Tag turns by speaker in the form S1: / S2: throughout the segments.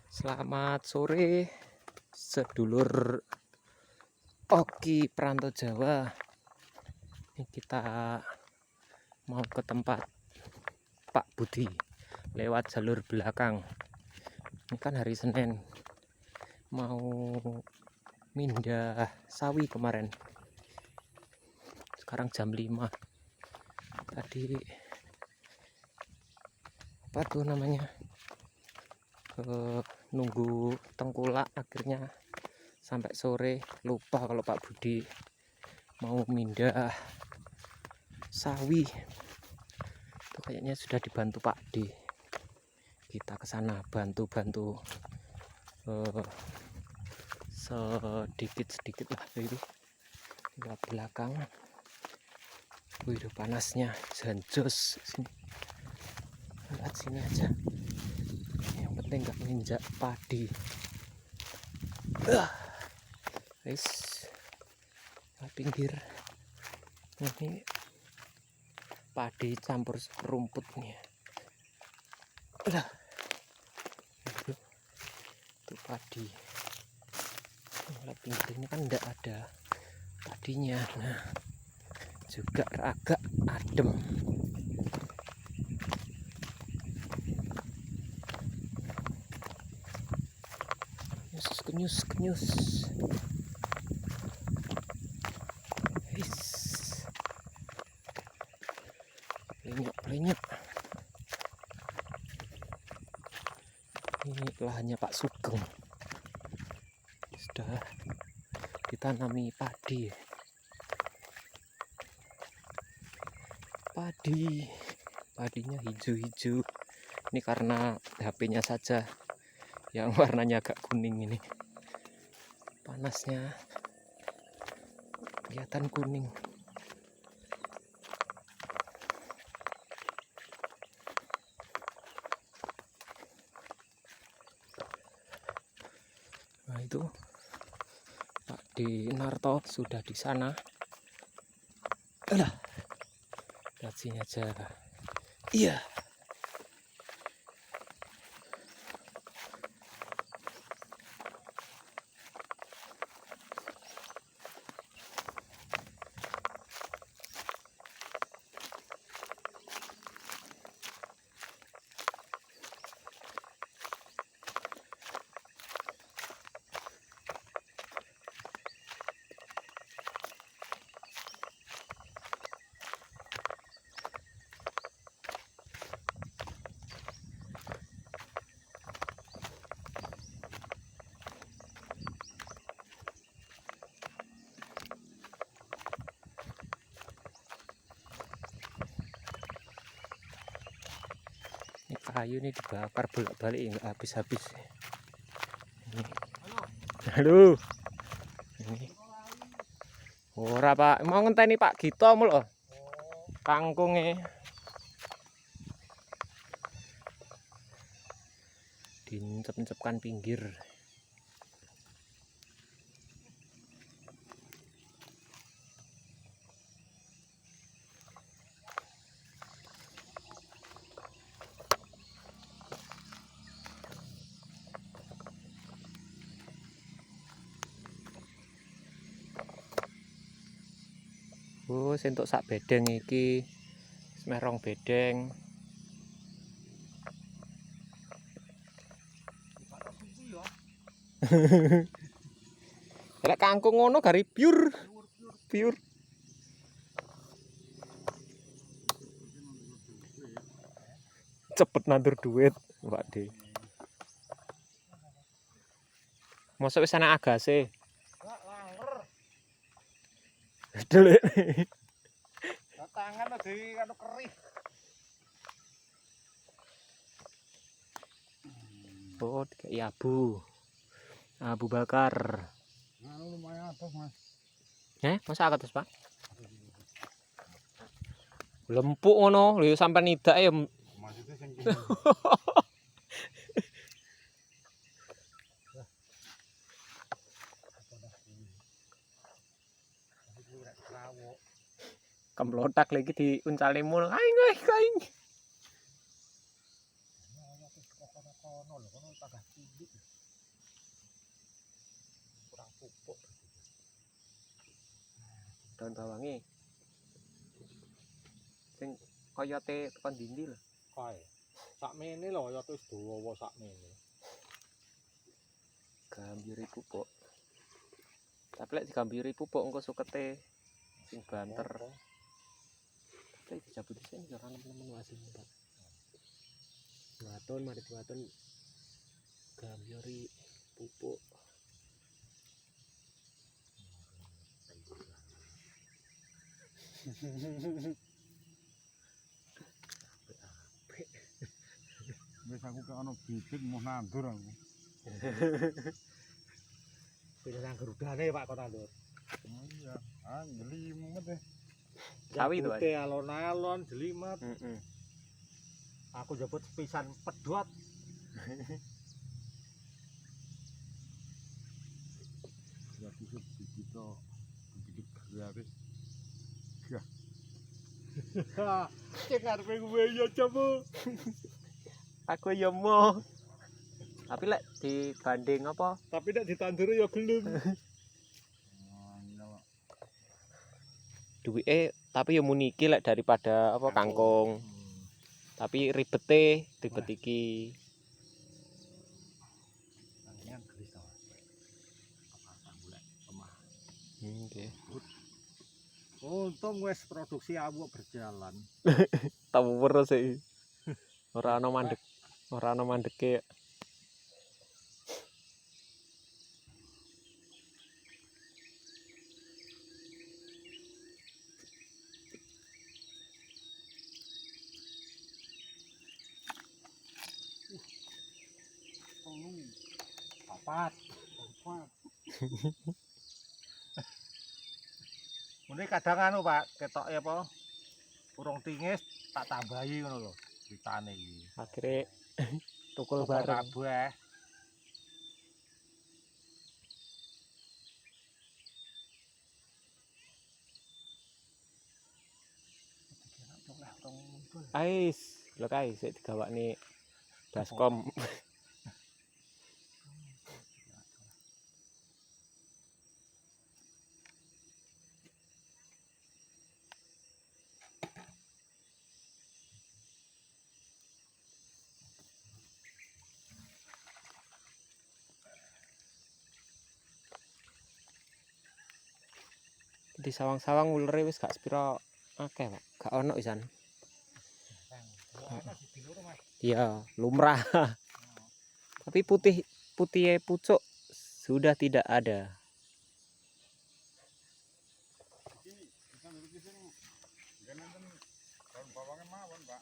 S1: Selamat sore, sedulur Oki Perantau Jawa. Ini kita mau ke tempat Pak Budi lewat jalur belakang. Ini kan hari Senin, mau mindah sawi kemarin. Sekarang jam 5. Tadi apa tuh namanya? Nunggu tengkulak, akhirnya sampai sore. Lupa kalau Pak Budi mau mindah sawi itu, kayaknya sudah dibantu Pak D. Kita ke sana bantu-bantu sedikit lah itu lewat belakang. Wih, panasnya janjos sini. Lihat sini aja, yang penting nggak menginjak padi. Guys, pinggir ini padi campur rumput nih. Itu padi. Kalau pinggirnya kan enggak ada padinya. Nah, juga agak adem. Kenyus. Lenyap. Ini lahannya Pak Sugeng. Sudah ditanami padi. Padinya hijau-hijau. Ini karena HP-nya saja yang warnanya agak kuning ini. Panasnya kelihatan kuning. Nah, itu Pak Di Narto sudah di sana. Lihat sini aja. Iya. Ini kayu ini dibakar bolak-balik nggak habis-habis. Halo. Ini. Ora Pak, mau ngenteni Pak Gito mul. Kangkunge dincep-cepkan pinggir. Oh, sentuk sak bedeng iki. Semerong bedeng. Lek kangkung ngono gari pure. Cepet nandur duit, Pak D. Mosok wis ana agase. Delik.
S2: Tangan di kanu kerih.
S1: Oh, kayak Abu Bakar.
S2: Nah, lumayan atas, Mas.
S1: Masa atas, Pak? Lempuk ngono, lho sampai nidak ya.
S2: Maksudnya sing
S1: Kemplotak lagi diuncale mul. Aing.
S3: pupuk.
S1: Daun bawange. Sing koyote tekan dindi lho.
S3: Kae. Sakmene lho ya wis dawa sakmene.
S1: Gambiri pupuk. Tapi lek digambiri pupuk engko sukete sing banter. Lek dijabut dhisik ya ora nemen wasin, Pak. Waton mari waton gambiri pupuk.
S2: Wis aku ke ono bibit mau nandur aku.
S3: Pilih nang gerudane Pak kok nandur.
S2: Oh iya, jelimet deh.
S1: Sawi itu, Pak.
S3: Putih alon-alon jelimet.
S1: Heeh.
S3: Aku jemput pisan pedot.
S2: Ya bisa bibit to. Bibit gratis.
S3: Cek arepe gue ya coba.
S1: Aku ya mau. Tapi lek dibanding apa?
S3: Tapi nek ditanduri ya gelem.
S1: Duwike tapi ya muni iki lek daripada apa kangkung. Tapi ribet iki.
S3: Yang gelis to. Kepasang golek lemah.
S1: Nggih.
S3: Untung wis produksi awak berjalan.
S1: Tahu terus sih. Ora ana mandeke.
S3: Papat. Mune kadang anu Pak, ketoke apa? Urung tingis tak tambahi ngono lho, ditane iki.
S1: Akhire tukul bareng.
S3: Kabeh.
S1: Ais, lho kae sik digawakne baskom. Di sawang-sawang ulere wis gak sepira akeh, Pak. Gak ono pisan. Iya, lumrah. Tapi putih pucuk sudah tidak ada.
S2: Iki kan iki sing genenten daun bawangnya mawon, Pak.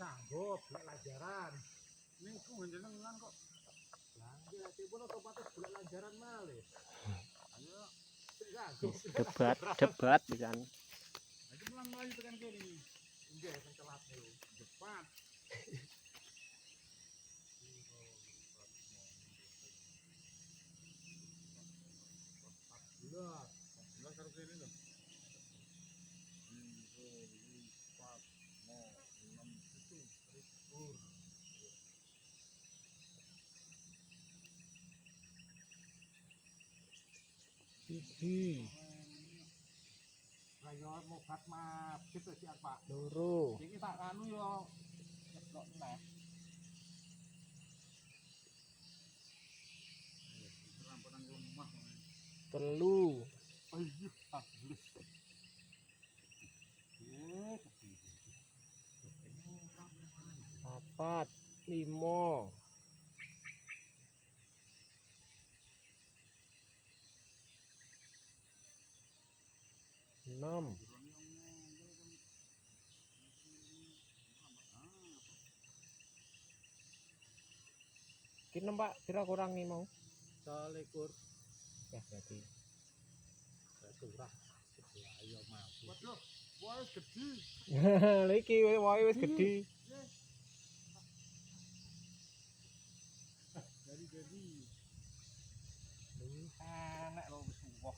S3: Sanggup pelajaran.
S2: Ning ku jenengan kok.
S3: Lah nggih pun otomatis golek lanjaran malih.
S2: Ayo,
S1: Debat pisan.
S2: lagi pulang lagi tekan kene.
S3: Nggih sing telat niku.
S2: Cepat.
S3: Lah,
S2: Jelas karo kene lho. 1, 2, 4, 5, 6, 7.
S3: siji. Ayo mobat mah gitu sih Pak.
S1: Loro.
S3: Iki tak anu yo nyeblok neh.
S2: Ramponan rumah.
S1: Telu.
S2: Ayo, habis.
S1: Papat. 5. 6. Kini Pak, kira kurang nih mau.
S3: 21.
S1: Ya berarti.
S3: Surah. Ayo mau.
S2: Waduh, wis gede.
S1: Iki wae wis gedhi.
S2: Jadi.
S3: Enak lho wis suwah.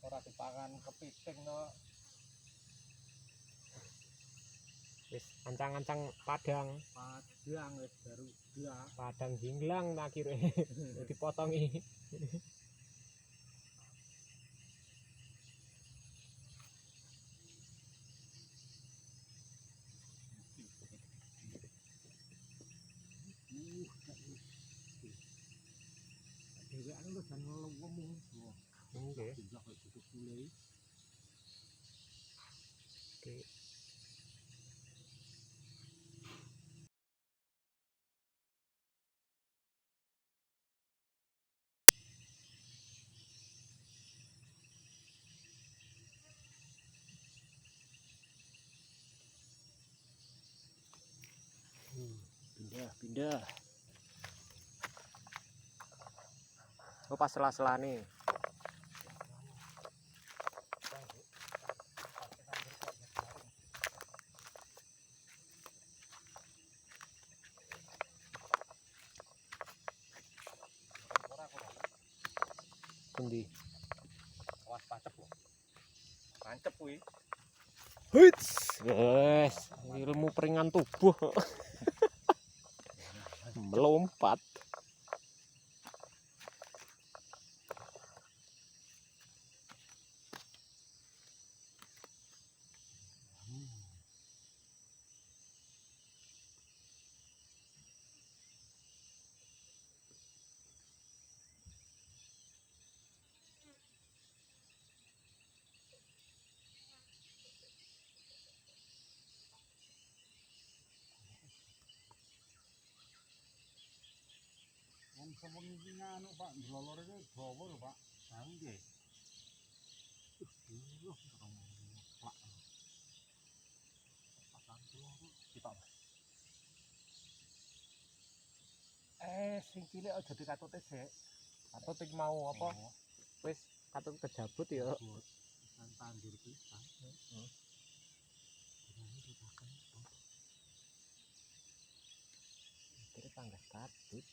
S3: Ora dipangan kepiting no.
S1: Wis ancang-ancang padang
S3: wis baru dia.
S1: padang jinglang akhirnya dipotongi.
S3: Dhewean lho jan ngomong.
S1: Nggih.
S3: Jumlah kok tutup mulai.
S1: Oke. Pindah. Oh pas sela-sela nih. Pundi?
S3: Awas pacep lho. Pancep kuwi.
S1: Hits. Wes, ilmu peringan tubuh. Melompat.
S2: Wong sampun iki nganu Pak, ndelolor iki dawa lho Pak.
S3: Nggih. Sing cilik aja dikatute sik.
S1: Katut iki mau apa? Wis katut kejabut ya.
S3: Kan tandur pisan. Heeh.
S1: Kira tangga katut.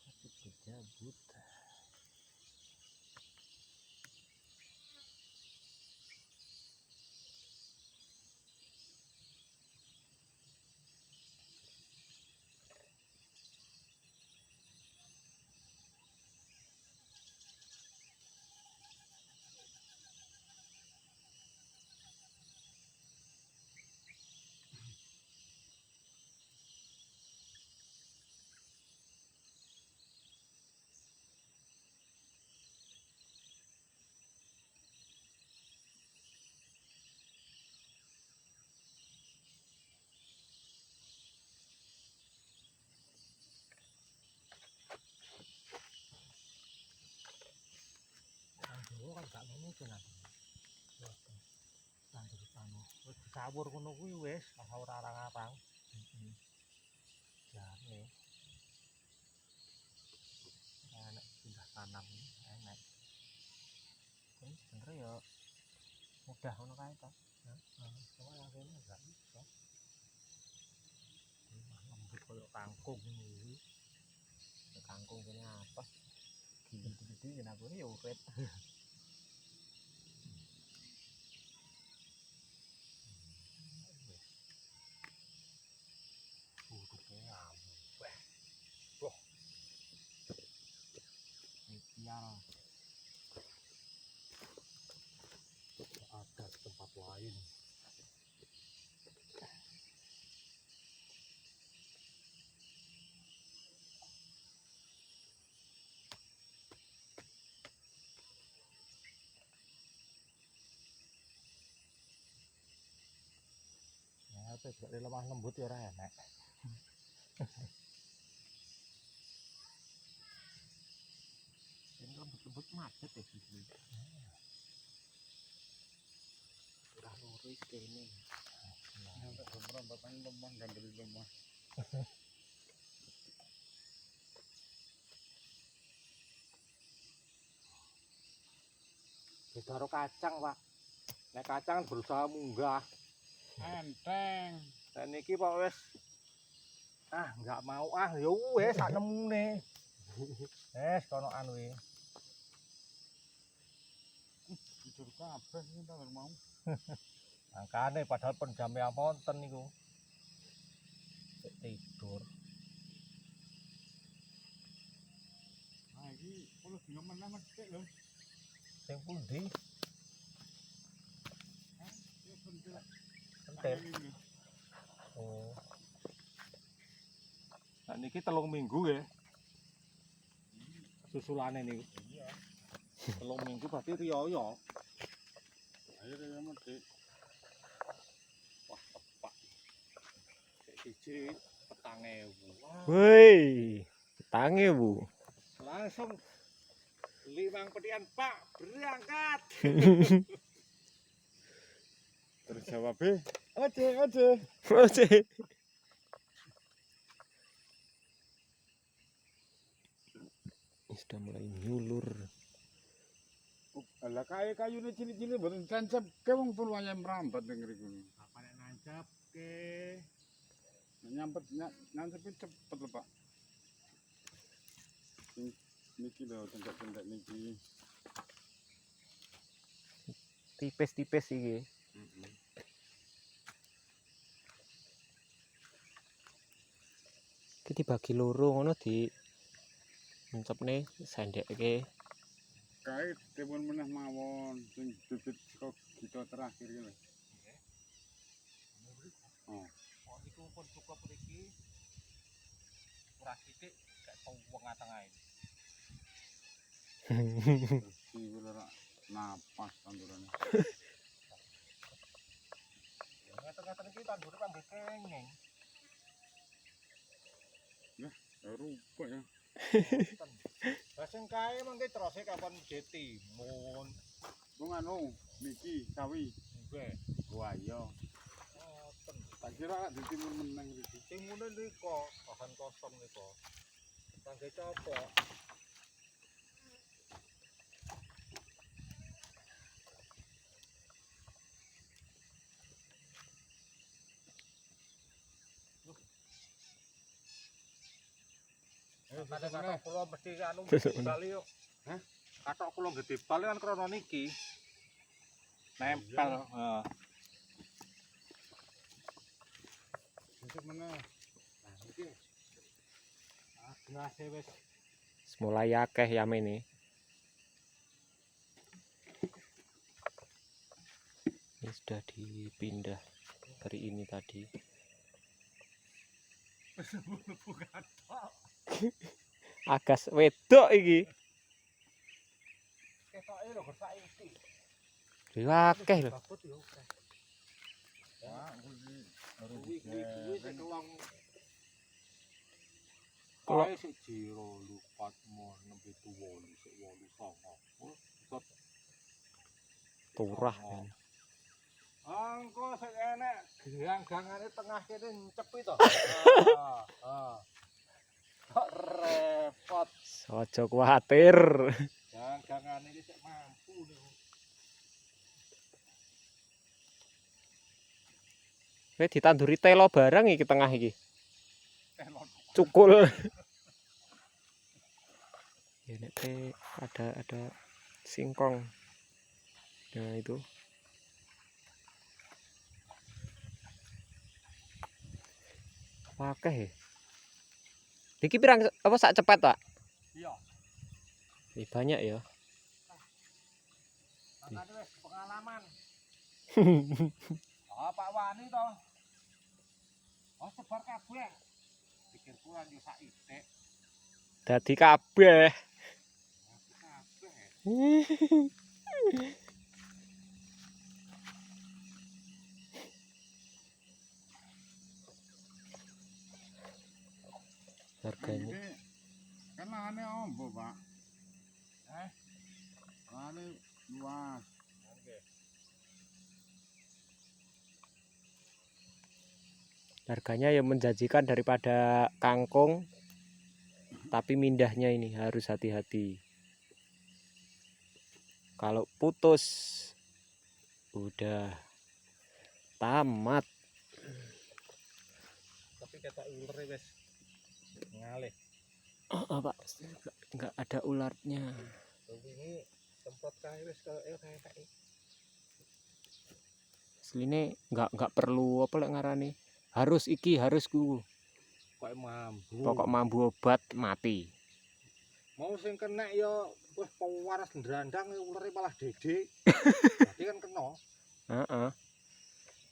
S1: Katut kejabut.
S3: Kan gak ngono tenan. Tandur panu. Wis disawur ngono kuwi wis, ora arang-arang. Heeh. Jane. Enak pindah tanam enak.
S1: Ini sebenernya ya mudah ngono kae to.
S3: Heeh. Cuma yang kene enggak bisa. Lembut koyo kangkung kuwi.
S1: Kangkung kene apa? Gede-gede yen aku ya urip. Sial.
S3: Ada tempat lain. Ya, tapi gak lemah lembut ya ora enak.
S1: Ini lembut-lembut macet ya gitu. Udah lurus kene.
S2: Nyampe beberapa lemah gandeli lemah.
S3: Wis karo kacang, Pak. Nek kacang berusaha munggah.
S2: Enteng.
S3: Dan niki Pak wis enggak mau ya wis sak nemune. Kono anu iki.
S2: tidur kabeh iki ta mau.
S3: Angkane padahal penjame wonten niku. Sik tidur.
S2: Nah iki kulo dino meneh methik lho.
S3: Sing pundi?
S2: Hah? Ya pentil.
S3: Pentil. Oh. Nah niki 3 minggu ya. Susulane niku.
S2: Iya.
S3: 3 minggu berarti riyo.
S2: Ayo ya methik.
S3: Wah, tepak. Sik siji 4.000. Wah,
S1: Woi, tangi Bu.
S3: langsung 5 petian, Pak, berangkat.
S2: Terus jawabe,
S3: Oke.
S1: Oke. Sudah mulai nyulur.
S2: ala kayune cilik-cilik mboten tancap ke wong pun wayah mrambat ning ngriku.
S3: Apa nek nancap ke?
S2: Nyampet nancepe cepet lho, Pak. Niki lho tendek-tendek niki.
S1: Tipis-tipis iki. Iki dibagi loro ngono di encepne sendeke.
S2: Kae dipun meneh mawon sing bibit saka kita terakhir iki lho. Oh,
S3: Oh, niku pun cukup mriki. Ora sithik gak tau wong ngatengae.
S2: iki ora napas tandurane.
S3: Ngaten-ngaten iki tandure pambe kenging.
S2: Rupa ya.
S3: Lah sing kae mengke terose kapan ditimun.
S2: Wong anu niki sawi.
S3: Nggih.
S2: Wah iya.
S3: Ngoten.
S2: Tak kira ditimun meneng iki.
S3: Timune nika bahan kosong nika. Kangge copok. Katok kula mesti anu bali yo.
S2: Hah?
S3: Katok kula gede bali kan krana niki. Nempel, heeh.
S2: Untuk meneh.
S3: Nah iki. Gelas wis
S1: Mulai akeh yamene. Ini sudah dipindah hari ini tadi. Agas wedok iki.
S3: ketoke lho gersak iki.
S1: Akeh lho.
S3: Babut yo akeh.
S2: Wah, kuwi baru
S3: Kuwi sekelong.
S1: Kalau-
S3: Kae sik jero lupat mon nembe tuwolu sik 8 songo. Tot
S1: Turah kan.
S3: angko sik enek gang-gangane tengah kene ncepi to. Kok repot.
S1: Ojo kuwatir.
S3: Gang-gangane iki sik mampu niku.
S1: Kowe ditanduri telo barang iki tengah iki.
S3: Telon.
S1: Cukul. Ya nek ada singkong. Nah itu. Akeh ya. Iki pirang apa sak cepet, Pak?
S3: Iya.
S1: Banyak ya.
S3: Makane wis pengalaman. Oh, Pak Wani to. Oh, sebar kabeh. Pikirku lan yo sak itik.
S1: Dadi kabeh.
S3: Kabeh.
S1: Harganya.
S2: Ini kan lahannya ombo, Pak.
S3: Hah?
S2: Lahannya luas.
S3: Nggih.
S1: Harganya ya menjanjikan daripada kangkung. Tapi mindahnya ini harus hati-hati. Kalau putus udah tamat.
S3: Tapi kata ulere wis ngalih.
S1: Oh, Pak, enggak ada ularnya.
S3: Wingi semprot kae wis kayak
S1: asline nggak perlu apa lek ngarani harus iki harus ku
S3: Kok mambu.
S1: pokok mambu obat mati.
S3: Mau sing kena ya wis pewaras ndrandang ulere malah dede. Berarti kan kena.
S1: Heeh.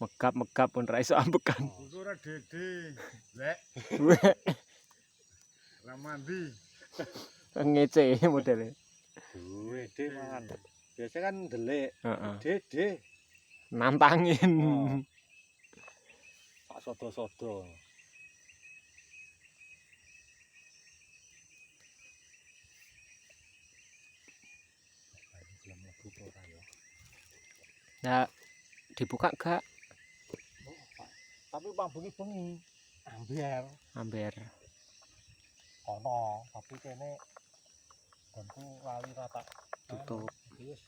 S1: Megap pun ra iso ambekan.
S2: Iku ora dede. Lek ra mandi.
S1: Ngece modele.
S3: Dede mangan. Biasa kan ndelik.
S1: Heeh.
S3: Dede.
S1: Nantangin.
S3: Oh. Pak sodo-sodo.
S1: Nah, dibuka gak?
S3: Tapi bang bengi ambiar
S1: Amber.
S3: ono tapi kene gonku lali rata
S1: Tutup.
S3: wis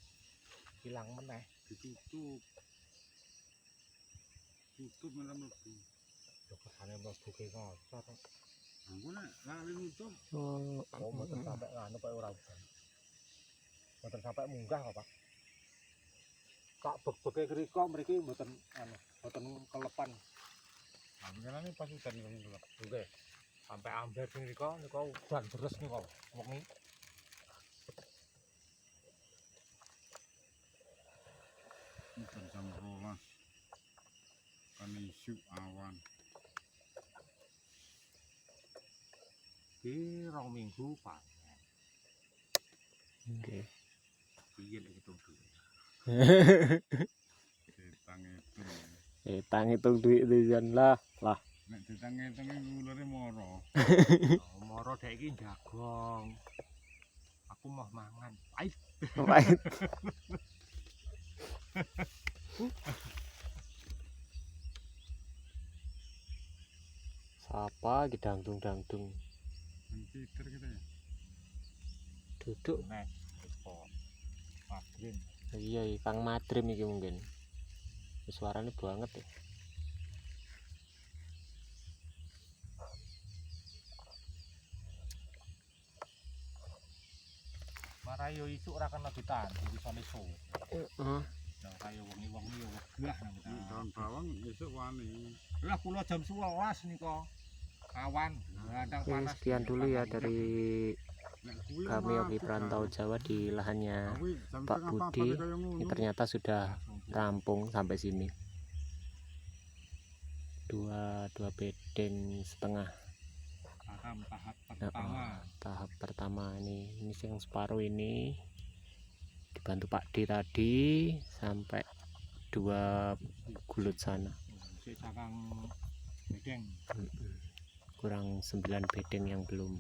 S3: hilang meneh
S2: Ditutup. Tutup malah mlebu.
S3: yo kesane mlebu ke ngocor
S2: Aku nek lali nutup.
S1: Oh,
S3: mboten sampe nganu kok ora udan mboten sampe munggah kok Pak tak bek-beke kriko mriki mboten anu mboten kelepan
S2: Aku ini pas udan ngelap.
S3: nggih sampe amber sing riko nika udan deres nika wengi
S2: Udan jam 12. Kan isu awan.
S3: iki 2 minggu panen
S1: nggih.
S3: piye lek hitung dulu
S2: Ditang itu.
S1: Tang hitung duit dijan lah.
S2: Nek ditang itu ulure moro.
S3: moro dek iki jagong aku mau mangan pahit
S1: Pahit. Sapa iki dangdung-dangdung.
S2: Peter kita ya.
S1: Duduk.
S3: nek kok madrin
S1: Iya, Kang Madrim iki mungkin. Suaranya banget ya.
S3: marayo isuk ora kena ditan urusan isu
S1: Heeh.
S3: nah kaya wengi-wengi yo wegah nang
S2: Daun bawang esuk wani.
S3: lah kula jam 11 nika awan ngandang
S1: Oke,
S3: panas
S1: sekian dulu ya dari
S2: Nek kuwi
S1: kami
S2: mah
S1: Oki
S2: aku
S1: Perantau
S2: gak-
S1: Jawa di lahannya
S2: Kuwi jam
S1: Pak
S2: setengah
S1: Budi.
S2: papat kaya ngono.
S1: Ini ternyata sudah rampung sampai sini. Dua bedeng setengah.
S3: tahap pertama
S1: Tahap pertama ini yang separuh ini dibantu Pak D tadi sampai 2 gulut sana.
S3: sik cakang bedeng
S1: Kurang 9 bedeng yang belum.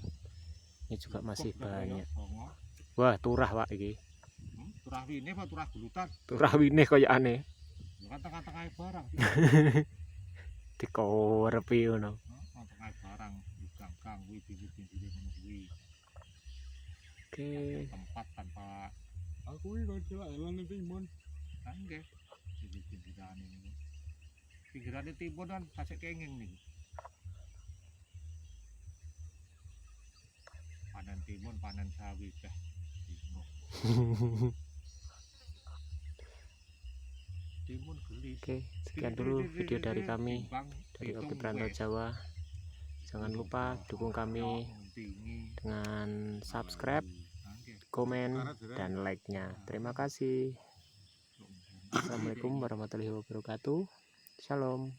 S1: Ini juga masih
S3: Kok berapa ya?
S1: banyak.
S3: Songo.
S1: Wah, turah Pak iki.
S3: Turah wine apa turah gulutan
S1: Turah wineh kaya aneh.
S3: ya kan tengah-tengah barang
S1: Dikorepi ngono.
S3: tengah barang gang-gang kuwi pinggir-pinggir ngono kuwi
S1: Oke.
S3: tempat tanpa
S2: Aku iki kok celak elane timun.
S3: nggih pinggir-pinggiran ini pinggirane timun kan kasih kenging nih panen timun panen sawi teh timun geli
S1: Oke, sekian dulu video dari kami dari Oki Perantau Jawa. Jangan lupa dukung kami dengan subscribe, komen, dan like-nya. Terima kasih. Assalamualaikum warahmatullahi wabarakatuh. Shalom.